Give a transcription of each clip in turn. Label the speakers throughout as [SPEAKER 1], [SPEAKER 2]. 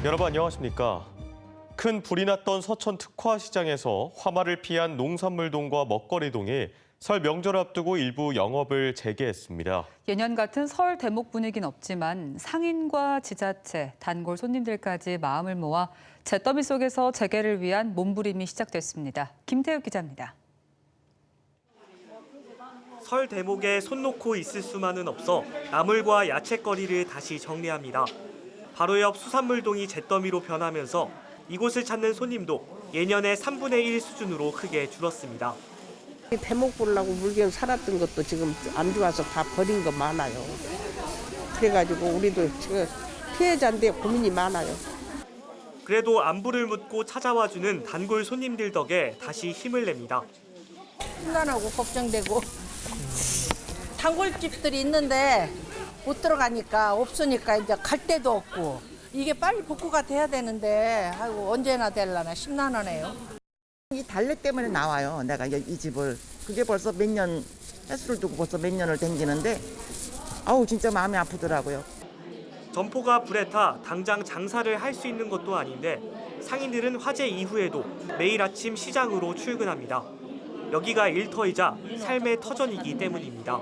[SPEAKER 1] 여러분 안녕하십니까? 큰 불이 났던 서천 특화시장에서 화마를 피한 농산물동과 먹거리동이 설 명절 앞두고 일부 영업을 재개했습니다.
[SPEAKER 2] 예년 같은 설 대목 분위기는 없지만 상인과 지자체, 단골 손님들까지 마음을 모아 잿더미 속에서 재개를 위한 몸부림이 시작됐습니다. 김태욱 기자입니다.
[SPEAKER 3] 설 대목에 손 놓고 있을 수만은 없어 나물과 야채거리를 다시 정리합니다. 바로 옆 수산물동이 잿더미로 변하면서 이곳을 찾는 손님도 예년의 3분의 1 수준으로 크게 줄었습니다.
[SPEAKER 4] 대목 보려고 물건 살았던 것도 지금 안 좋아서 다 버린 거 많아요. 그래가지고 우리도 지금 피해자인데 고민이 많아요.
[SPEAKER 3] 그래도 안부를 묻고 찾아와주는 단골 손님들 덕에 다시 힘을 냅니다.
[SPEAKER 5] 심란하고 걱정되고 단골집들이 있는데 못 들어가니까 없으니까 이제 갈 데도 없고 이게 빨리 복구가 돼야 되는데 아이고 언제나 될라나 심란하네요.
[SPEAKER 6] 이 달래 때문에 나와요. 내가 이 집을 그게 벌써 몇 년 횟수를 두고 벌써 몇 년을 댕기는데 아우 진짜 마음이 아프더라고요.
[SPEAKER 3] 점포가 불에 타 당장 장사를 할 수 있는 것도 아닌데 상인들은 화재 이후에도 매일 아침 시장으로 출근합니다. 여기가 일터이자 삶의 터전이기 때문입니다.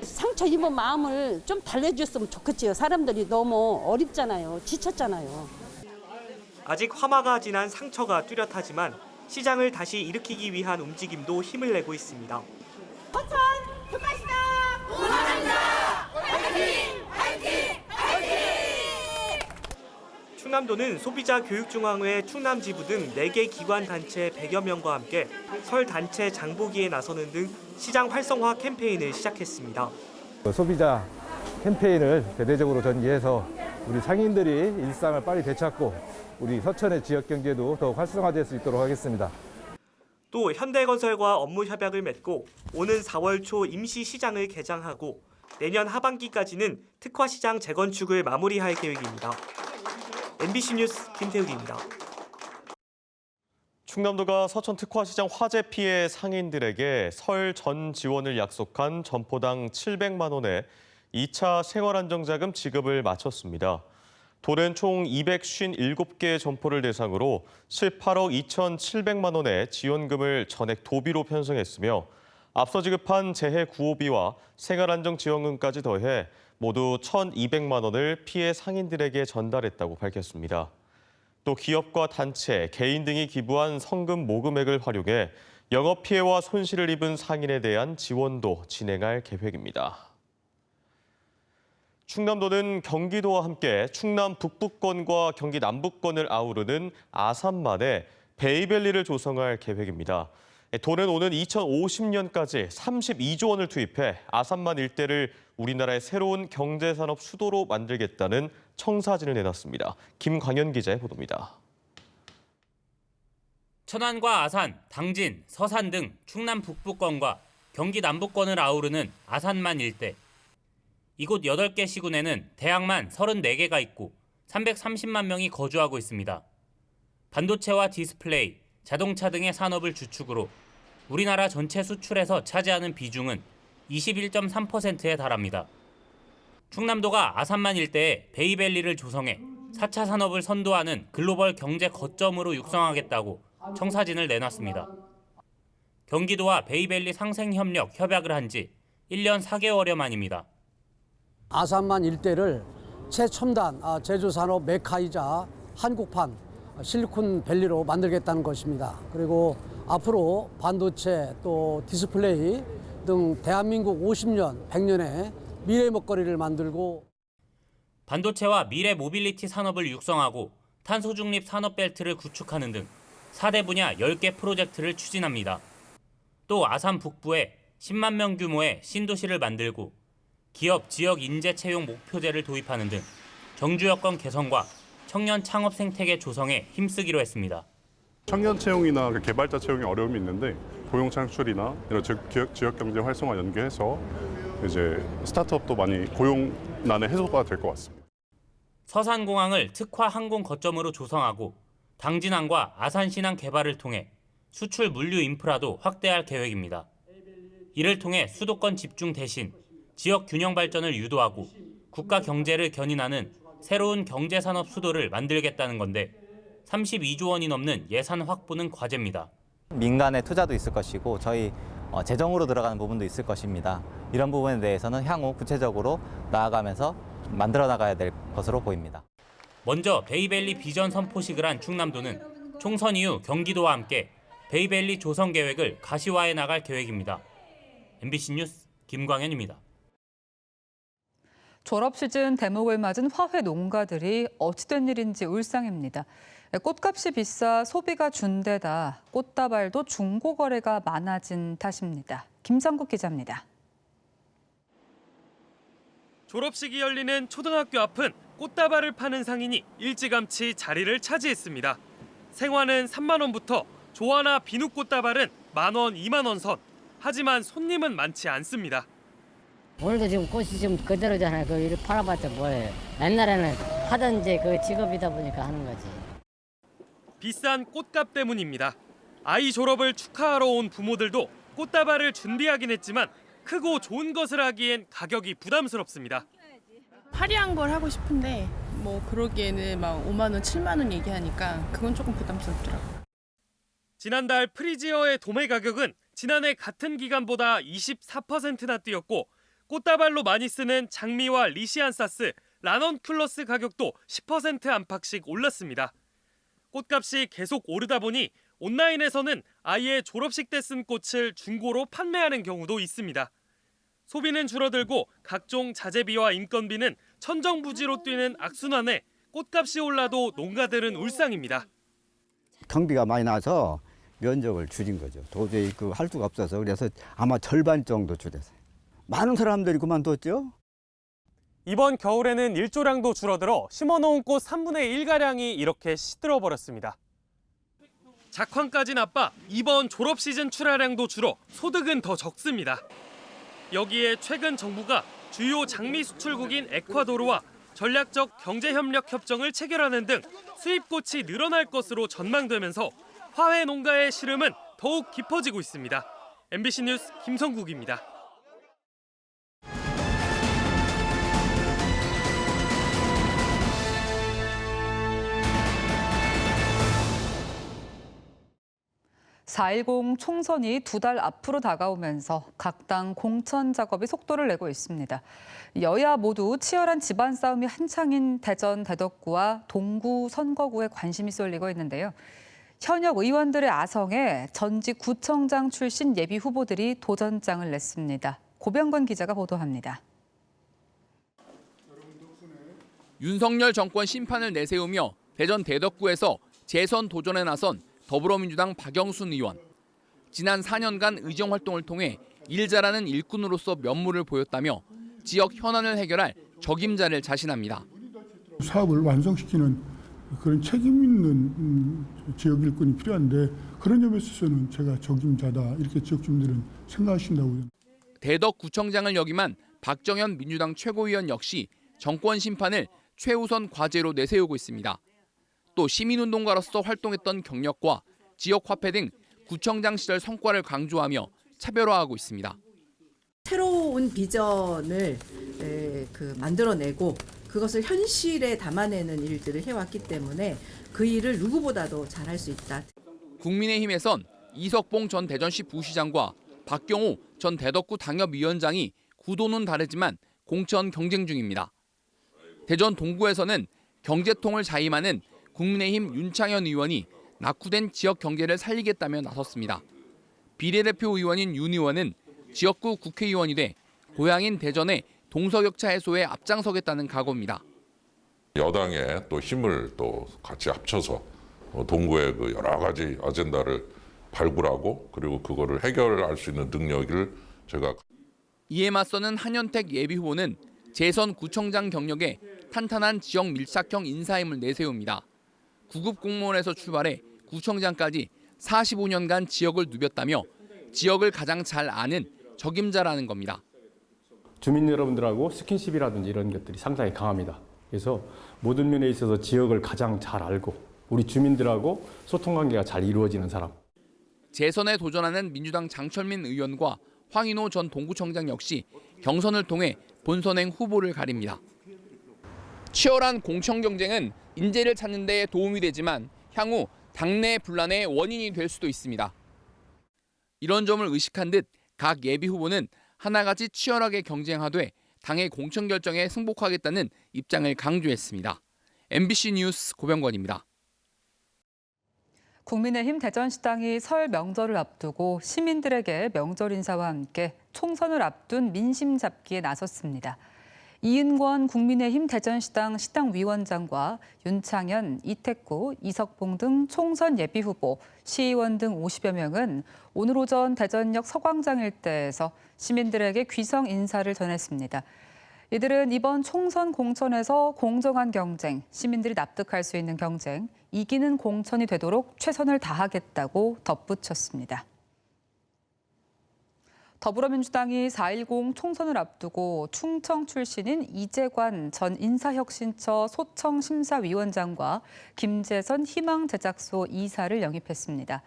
[SPEAKER 7] 상처 입은 마음을 좀 달래줬으면 좋겠지요. 사람들이 너무 어렵잖아요. 지쳤잖아요.
[SPEAKER 3] 아직 화마가 지난 상처가 뚜렷하지만 시장을 다시 일으키기 위한 움직임도 힘을 내고 있습니다.
[SPEAKER 8] 서천 특화시장 응원합니다. 화이팅! 화이팅! 화이팅!
[SPEAKER 3] 충남도는 소비자교육중앙회 충남지부 등 4개 기관단체 100여 명과 함께 설 단체 장보기에 나서는 등 시장 활성화 캠페인을 시작했습니다.
[SPEAKER 9] 소비자 캠페인을 대대적으로 전개해서 우리 상인들이 일상을 빨리 되찾고 우리 서천의 지역 경제도 더욱 활성화될 수 있도록 하겠습니다.
[SPEAKER 3] 또 현대건설과 업무 협약을 맺고 오는 4월 초 임시시장을 개장하고 내년 하반기까지는 특화시장 재건축을 마무리할 계획입니다. MBC 뉴스 김태욱입니다.
[SPEAKER 1] 충남도가 서천 특화시장 화재 피해 상인들에게 설 전 지원을 약속한 점포당 700만 원의 2차 생활안정자금 지급을 마쳤습니다. 도는 총 257개 점포를 대상으로 18억 2,700만 원의 지원금을 전액 도비로 편성했으며 앞서 지급한 재해 구호비와 생활안정지원금까지 더해 모두 1,200만 원을 피해 상인들에게 전달했다고 밝혔습니다. 또 기업과 단체, 개인 등이 기부한 성금 모금액을 활용해 영업 피해와 손실을 입은 상인에 대한 지원도 진행할 계획입니다. 충남도는 경기도와 함께 충남 북부권과 경기 남부권을 아우르는 아산만에 베이밸리를 조성할 계획입니다. 도는 오는 2050년까지 32조 원을 투입해 아산만 일대를 우리나라의 새로운 경제산업 수도로 만들겠다는 청사진을 내놨습니다. 김광현 기자의 보도입니다.
[SPEAKER 10] 천안과 아산, 당진, 서산 등 충남 북부권과 경기 남부권을 아우르는 아산만 일대. 이곳 8개 시군에는 대학만 34개가 있고 330만 명이 거주하고 있습니다. 반도체와 디스플레이, 자동차 등의 산업을 주축으로 우리나라 전체 수출에서 차지하는 비중은 21.3%에 달합니다. 충남도가 아산만 일대에 베이밸리를 조성해 4차 산업을 선도하는 글로벌 경제 거점으로 육성하겠다고 청사진을 내놨습니다. 경기도와 베이밸리 상생협력 협약을 한 지 1년 4개월여 만입니다.
[SPEAKER 11] 아산만 일대를 최첨단 제조산업 메카이자 한국판 실리콘밸리로 만들겠다는 것입니다. 그리고 앞으로 반도체 또 디스플레이 등 대한민국 50년, 100년의 미래 먹거리를 만들고
[SPEAKER 10] 반도체와 미래 모빌리티 산업을 육성하고 탄소 중립 산업 벨트를 구축하는 등 4대 분야 10개 프로젝트를 추진합니다. 또 아산 북부에 10만 명 규모의 신도시를 만들고 기업 지역 인재 채용 목표제를 도입하는 등 정주 여건 개선과 청년 창업 생태계 조성에 힘쓰기로 했습니다.
[SPEAKER 12] 청년 채용이나 개발자 채용에 어려움이 있는데 고용 창출이나 이런 지역 경제 활성화 연계해서 이제 스타트업도 많이 고용난의 해소가 될 것 같습니다.
[SPEAKER 10] 서산공항을 특화 항공 거점으로 조성하고 당진항과 아산신항 개발을 통해 수출 물류 인프라도 확대할 계획입니다. 이를 통해 수도권 집중 대신 지역 균형 발전을 유도하고 국가 경제를 견인하는 새로운 경제산업 수도를 만들겠다는 건데 32조 원이 넘는 예산 확보는 과제입니다.
[SPEAKER 13] 민간의 투자도 있을 것이고 저희 재정으로 들어가는 부분도 있을 것입니다. 이런 부분에 대해서는 향후 구체적으로 나아가면서 만들어 나가야 될 것으로 보입니다.
[SPEAKER 10] 먼저 베이밸리 비전 선포식을 한 충남도는 총선 이후 경기도와 함께 베이밸리 조성 계획을 가시화해 나갈 계획입니다. MBC 뉴스 김광현입니다.
[SPEAKER 2] 졸업 시즌 대목을 맞은 화훼 농가들이 어찌된 일인지 울상입니다. 꽃값이 비싸 소비가 준데다 꽃다발도 중고 거래가 많아진 탓입니다. 김성국 기자입니다.
[SPEAKER 3] 졸업식이 열리는 초등학교 앞은 꽃다발을 파는 상인이 일찌감치 자리를 차지했습니다. 생화는 3만 원부터 조화나 비누 꽃다발은 10,000원, 2만 원 선. 하지만 손님은 많지 않습니다.
[SPEAKER 14] 오늘도 지금 꽃이 지금 그대로잖아요. 그 일을 팔아봤자 뭐예요. 옛날에는 하던 이제 그 직업이다 보니까 하는 거지.
[SPEAKER 3] 비싼 꽃값 때문입니다. 아이 졸업을 축하하러 온 부모들도 꽃다발을 준비하긴 했지만 크고 좋은 것을 하기엔 가격이 부담스럽습니다.
[SPEAKER 15] 화려한 걸 하고 싶은데 뭐 그러기에는 막 5만 원, 7만 원 얘기하니까 그건 조금 부담스럽더라고요.
[SPEAKER 3] 지난달 프리지어의 도매 가격은 지난해 같은 기간보다 24%나 뛰었고 꽃다발로 많이 쓰는 장미와 리시안사스, 라넌클러스 가격도 10% 안팎씩 올랐습니다. 꽃값이 계속 오르다 보니 온라인에서는 아예 졸업식 때 쓴 꽃을 중고로 판매하는 경우도 있습니다. 소비는 줄어들고 각종 자재비와 인건비는 천정부지로 뛰는 악순환에 꽃값이 올라도 농가들은 울상입니다.
[SPEAKER 16] 경비가 많이 나서 면적을 줄인 거죠. 도저히 그 할 수가 없어서 그래서 아마 절반 정도 줄였어요. 많은 사람들이 그만뒀죠.
[SPEAKER 3] 이번 겨울에는 일조량도 줄어들어 심어놓은 꽃 3분의 1가량이 이렇게 시들어버렸습니다. 작황까지 나빠 이번 졸업 시즌 출하량도 줄어 소득은 더 적습니다. 여기에 최근 정부가 주요 장미 수출국인 에콰도르와 전략적 경제협력 협정을 체결하는 등 수입꽃이 늘어날 것으로 전망되면서 화훼 농가의 시름은 더욱 깊어지고 있습니다. MBC 뉴스 김성국입니다.
[SPEAKER 2] (4.10) 총선이 2달 앞으로 다가오면서 각 당 공천 작업이 속도를 내고 있습니다. 여야 모두 치열한 집안 싸움이 한창인 대전 대덕구와 동구 선거구에 관심이 쏠리고 있는데요. 현역 의원들의 아성에 전직 구청장 출신 예비 후보들이 도전장을 냈습니다. 고병건 기자가 보도합니다.
[SPEAKER 17] 윤석열 정권 심판을 내세우며 대전 대덕구에서 재선 도전에 나선 더불어민주당 박영순 의원. 지난 4년간 의정 활동을 통해 일 잘하는 일꾼으로서 면모를 보였다며 지역 현안을 해결할 적임자를 자신합니다.
[SPEAKER 18] 사업을 완성시키는 그런 책임 있는 지역 일꾼이 필요한데 그런 점에 있어서는 제가 적임자다 이렇게 지역 주민들은 생각하신다고요.
[SPEAKER 17] 대덕구청장을 역임한 박정현 민주당 최고위원 역시 정권 심판을 최우선 과제로 내세우고 있습니다. 또 시민운동가로서 활동했던 경력과 지역화폐 등 구청장 시절 성과를 강조하며 차별화하고 있습니다.
[SPEAKER 19] 새로운 비전을 만들어내고 그것을 현실에 담아내는 일들을 해왔기 때문에 그 일을 누구보다도 잘할 수 있다.
[SPEAKER 17] 국민의힘에선 이석봉 전 대전시 부시장과 박경호 전 대덕구 당협위원장이 구도는 다르지만 공천 경쟁 중입니다. 대전 동구에서는 경제통을 자임하는 국민의힘 윤창현 의원이 낙후된 지역 경제를 살리겠다며 나섰습니다. 비례대표 의원인 윤 의원은 지역구 국회의원이 돼 고향인 대전의 동서격차 해소에 앞장서겠다는 각오입니다.
[SPEAKER 20] 여당의 또 힘을 또 같이 합쳐서 동구의 그 여러 가지 아젠다를 발굴하고 그리고 그거를 해결할 수 있는 능력을 제가.
[SPEAKER 17] 이에 맞서는 한현택 예비후보는 재선 구청장 경력에 탄탄한 지역 밀착형 인사임을 내세웁니다. 9급 공무원에서 출발해 구청장까지 45년간 지역을 누볐다며 지역을 가장 잘 아는 적임자라는 겁니다.
[SPEAKER 21] 주민 여러분들하고 스킨십이라든지 이런 것들이 상당히 강합니다. 그래서 모든 면에 있어서 지역을 가장 잘 알고 우리 주민들하고 소통관계가 잘 이루어지는 사람.
[SPEAKER 17] 재선에 도전하는 민주당 장철민 의원과 황인호 전 동구청장 역시 경선을 통해 본선행 후보를 가립니다. 치열한 공천 경쟁은 인재를 찾는 데 도움이 되지만 향후 당내 분란의 원인이 될 수도 있습니다. 이런 점을 의식한 듯 각 예비 후보는 하나같이 치열하게 경쟁하되 당의 공천 결정에 승복하겠다는 입장을 강조했습니다. MBC 뉴스 고병권입니다.
[SPEAKER 2] 국민의힘 대전시당이 설 명절을 앞두고 시민들에게 명절 인사와 함께 총선을 앞둔 민심 잡기에 나섰습니다. 이은권 국민의힘 대전시당 시당위원장과 윤창현, 이택구, 이석봉 등 총선 예비후보, 시의원 등 50여 명은 오늘 오전 대전역 서광장 일대에서 시민들에게 귀성 인사를 전했습니다. 이들은 이번 총선 공천에서 공정한 경쟁, 시민들이 납득할 수 있는 경쟁, 이기는 공천이 되도록 최선을 다하겠다고 덧붙였습니다. 더불어민주당이 4.10 총선을 앞두고 충청 출신인 이재관 전 인사혁신처 소청심사위원장과 김재선 희망제작소 이사를 영입했습니다.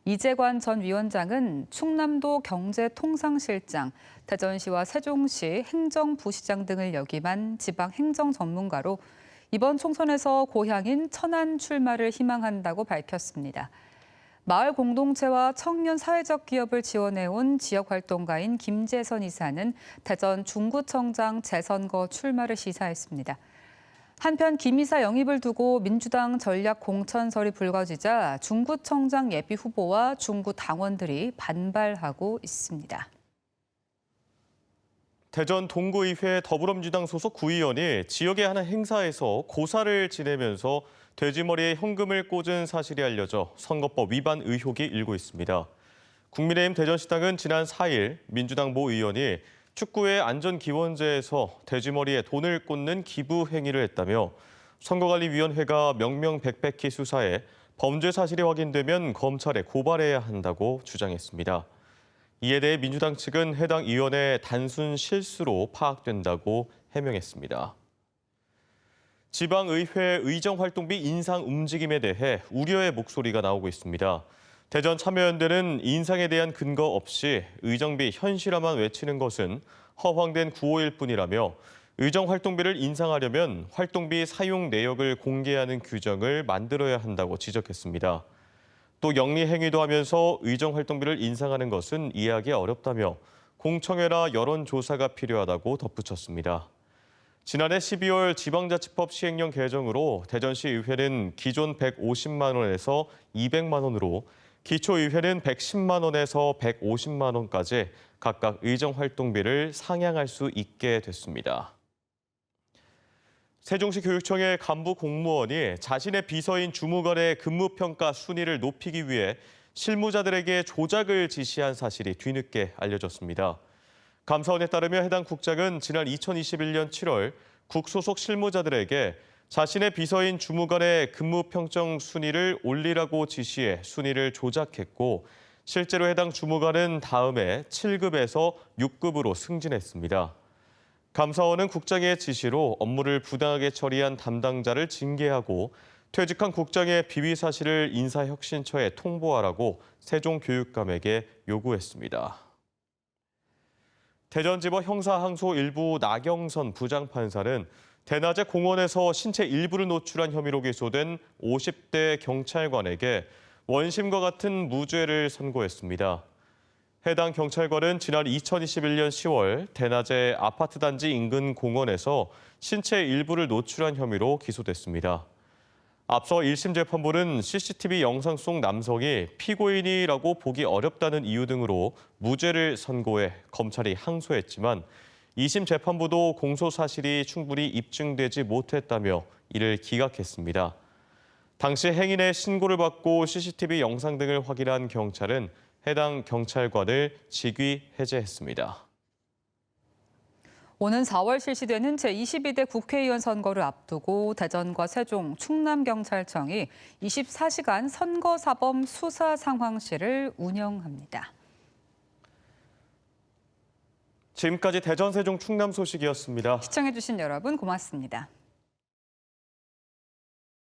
[SPEAKER 2] 이재관 전 위원장은 충남도 경제통상실장, 대전시와 세종시 행정부시장 등을 역임한 지방행정 전문가로 이번 총선에서 고향인 천안 출마를 희망한다고 밝혔습니다. 마을 공동체와 청년 사회적 기업을 지원해온 지역활동가인 김재선 이사는 대전 중구청장 재선거 출마를 시사했습니다. 한편 김 이사 영입을 두고 민주당 전략 공천설이 불거지자 중구청장 예비 후보와 중구 당원들이 반발하고 있습니다.
[SPEAKER 1] 대전 동구의회 더불어민주당 소속 구의원이 지역의 한 행사에서 고사를 지내면서 돼지머리에 현금을 꽂은 사실이 알려져 선거법 위반 의혹이 일고 있습니다. 국민의힘 대전시당은 지난 4일 민주당 모 의원이 축구회 안전기원제에서 돼지머리에 돈을 꽂는 기부 행위를 했다며 선거관리위원회가 명명백백히 수사해 범죄 사실이 확인되면 검찰에 고발해야 한다고 주장했습니다. 이에 대해 민주당 측은 해당 의원의 단순 실수로 파악된다고 해명했습니다. 지방의회 의정활동비 인상 움직임에 대해 우려의 목소리가 나오고 있습니다. 대전 참여연대는 인상에 대한 근거 없이 의정비 현실화만 외치는 것은 허황된 구호일 뿐이라며 의정활동비를 인상하려면 활동비 사용 내역을 공개하는 규정을 만들어야 한다고 지적했습니다. 또 영리행위도 하면서 의정활동비를 인상하는 것은 이해하기 어렵다며 공청회나 여론조사가 필요하다고 덧붙였습니다. 지난해 12월 지방자치법 시행령 개정으로 대전시 의회는 기존 150만 원에서 200만 원으로 기초의회는 110만 원에서 150만 원까지 각각 의정활동비를 상향할 수 있게 됐습니다. 세종시 교육청의 간부 공무원이 자신의 비서인 주무관의 근무평가 순위를 높이기 위해 실무자들에게 조작을 지시한 사실이 뒤늦게 알려졌습니다. 감사원에 따르면 해당 국장은 지난 2021년 7월 국 소속 실무자들에게 자신의 비서인 주무관의 근무평점 순위를 올리라고 지시해 순위를 조작했고 실제로 해당 주무관은 다음해 7급에서 6급으로 승진했습니다. 감사원은 국장의 지시로 업무를 부당하게 처리한 담당자를 징계하고 퇴직한 국장의 비위 사실을 인사혁신처에 통보하라고 세종교육감에게 요구했습니다. 대전지법 형사항소 1부 나경선 부장판사는 대낮에 공원에서 신체 일부를 노출한 혐의로 기소된 50대 경찰관에게 원심과 같은 무죄를 선고했습니다. 해당 경찰관은 지난 2021년 10월 대낮에 아파트 단지 인근 공원에서 신체 일부를 노출한 혐의로 기소됐습니다. 앞서 1심 재판부는 CCTV 영상 속 남성이 피고인이라고 보기 어렵다는 이유 등으로 무죄를 선고해 검찰이 항소했지만 2심 재판부도 공소 사실이 충분히 입증되지 못했다며 이를 기각했습니다. 당시 행인의 신고를 받고 CCTV 영상 등을 확인한 경찰은 해당 경찰관을 직위 해제했습니다.
[SPEAKER 2] 오는 4월 실시되는 제22대 국회의원 선거를 앞두고 대전과 세종, 충남경찰청이 24시간 선거사범 수사 상황실을 운영합니다.
[SPEAKER 1] 지금까지 대전, 세종, 충남 소식이었습니다.
[SPEAKER 2] 시청해주신 여러분 고맙습니다.